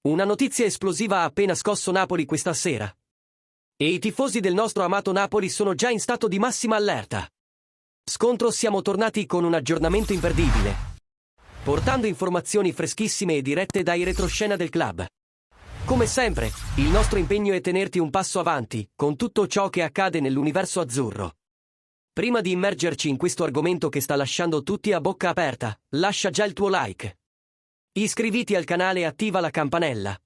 Una notizia esplosiva ha appena scosso Napoli questa sera. E i tifosi del nostro amato Napoli sono già in stato di massima allerta. Scontro, siamo tornati con un aggiornamento imperdibile, portando informazioni freschissime e dirette dai retroscena del club. Come sempre, il nostro impegno è tenerti un passo avanti, con tutto ciò che accade nell'universo azzurro. Prima di immergerci in questo argomento che sta lasciando tutti a bocca aperta, lascia già il tuo like. Iscriviti al canale e attiva la campanella.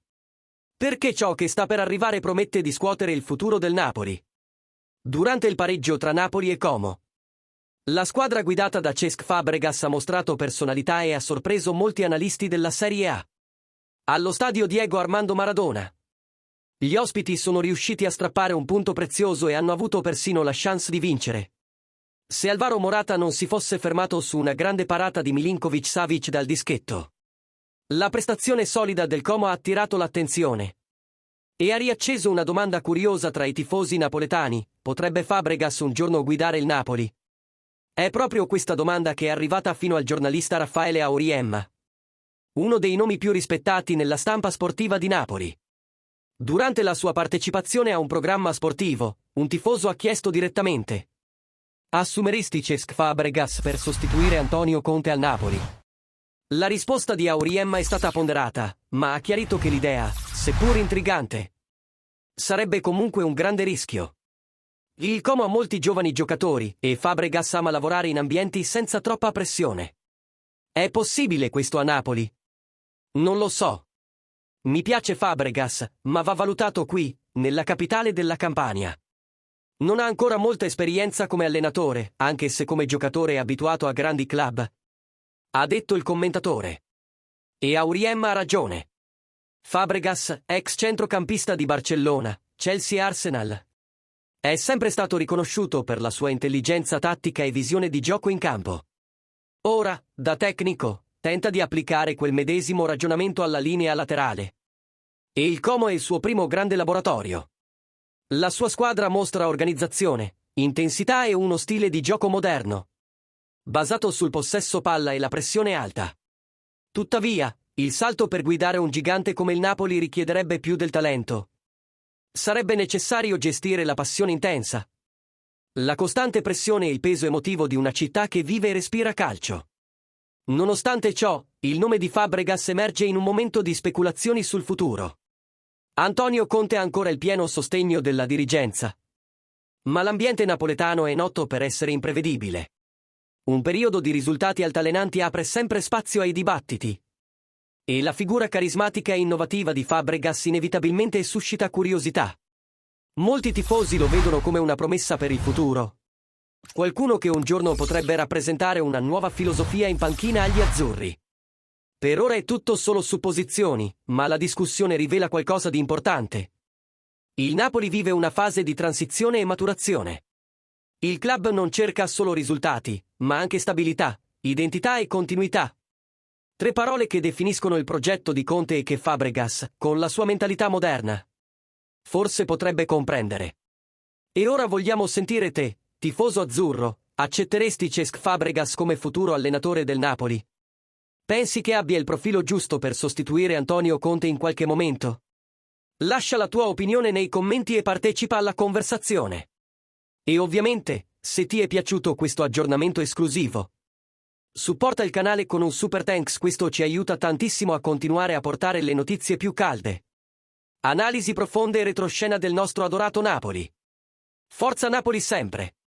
Perché ciò che sta per arrivare promette di scuotere il futuro del Napoli. Durante il pareggio tra Napoli e Como, la squadra guidata da Cesc Fabregas ha mostrato personalità e ha sorpreso molti analisti della Serie A. Allo stadio Diego Armando Maradona, gli ospiti sono riusciti a strappare un punto prezioso e hanno avuto persino la chance di vincere. Se Alvaro Morata non si fosse fermato su una grande parata di Milinković-Savić dal dischetto. La prestazione solida del Como ha attirato l'attenzione e ha riacceso una domanda curiosa tra i tifosi napoletani: potrebbe Fabregas un giorno guidare il Napoli? È proprio questa domanda che è arrivata fino al giornalista Raffaele Auriemma, uno dei nomi più rispettati nella stampa sportiva di Napoli. Durante la sua partecipazione a un programma sportivo, un tifoso ha chiesto direttamente: assumeresti Cesc Fabregas per sostituire Antonio Conte al Napoli? La risposta di Auriemma è stata ponderata, ma ha chiarito che l'idea, seppur intrigante, sarebbe comunque un grande rischio. Il Como ha molti giovani giocatori e Fabregas ama lavorare in ambienti senza troppa pressione. È possibile questo a Napoli? Non lo so. Mi piace Fabregas, ma va valutato qui, nella capitale della Campania. Non ha ancora molta esperienza come allenatore, anche se come giocatore è abituato a grandi club, ha detto il commentatore. E Auriemma ha ragione. Fabregas, ex centrocampista di Barcellona, Chelsea e Arsenal, è sempre stato riconosciuto per la sua intelligenza tattica e visione di gioco in campo. Ora, da tecnico, tenta di applicare quel medesimo ragionamento alla linea laterale. E il Como è il suo primo grande laboratorio. La sua squadra mostra organizzazione, intensità e uno stile di gioco moderno, basato sul possesso palla e la pressione alta. Tuttavia, il salto per guidare un gigante come il Napoli richiederebbe più del talento. Sarebbe necessario gestire la passione intensa, la costante pressione e il peso emotivo di una città che vive e respira calcio. Nonostante ciò, il nome di Fabregas emerge in un momento di speculazioni sul futuro. Antonio Conte ha ancora il pieno sostegno della dirigenza, ma l'ambiente napoletano è noto per essere imprevedibile. Un periodo di risultati altalenanti apre sempre spazio ai dibattiti. E la figura carismatica e innovativa di Fabregas inevitabilmente suscita curiosità. Molti tifosi lo vedono come una promessa per il futuro. Qualcuno che un giorno potrebbe rappresentare una nuova filosofia in panchina agli azzurri. Per ora è tutto solo supposizioni, ma la discussione rivela qualcosa di importante. Il Napoli vive una fase di transizione e maturazione. Il club non cerca solo risultati, ma anche stabilità, identità e continuità. 3 parole che definiscono il progetto di Conte e che Fabregas, con la sua mentalità moderna, forse potrebbe comprendere. E ora vogliamo sentire te, tifoso azzurro: accetteresti Cesc Fabregas come futuro allenatore del Napoli? Pensi che abbia il profilo giusto per sostituire Antonio Conte in qualche momento? Lascia la tua opinione nei commenti e partecipa alla conversazione. E ovviamente, se ti è piaciuto questo aggiornamento esclusivo, supporta il canale con un super thanks, questo ci aiuta tantissimo a continuare a portare le notizie più calde. Analisi profonde e retroscena del nostro adorato Napoli. Forza Napoli sempre!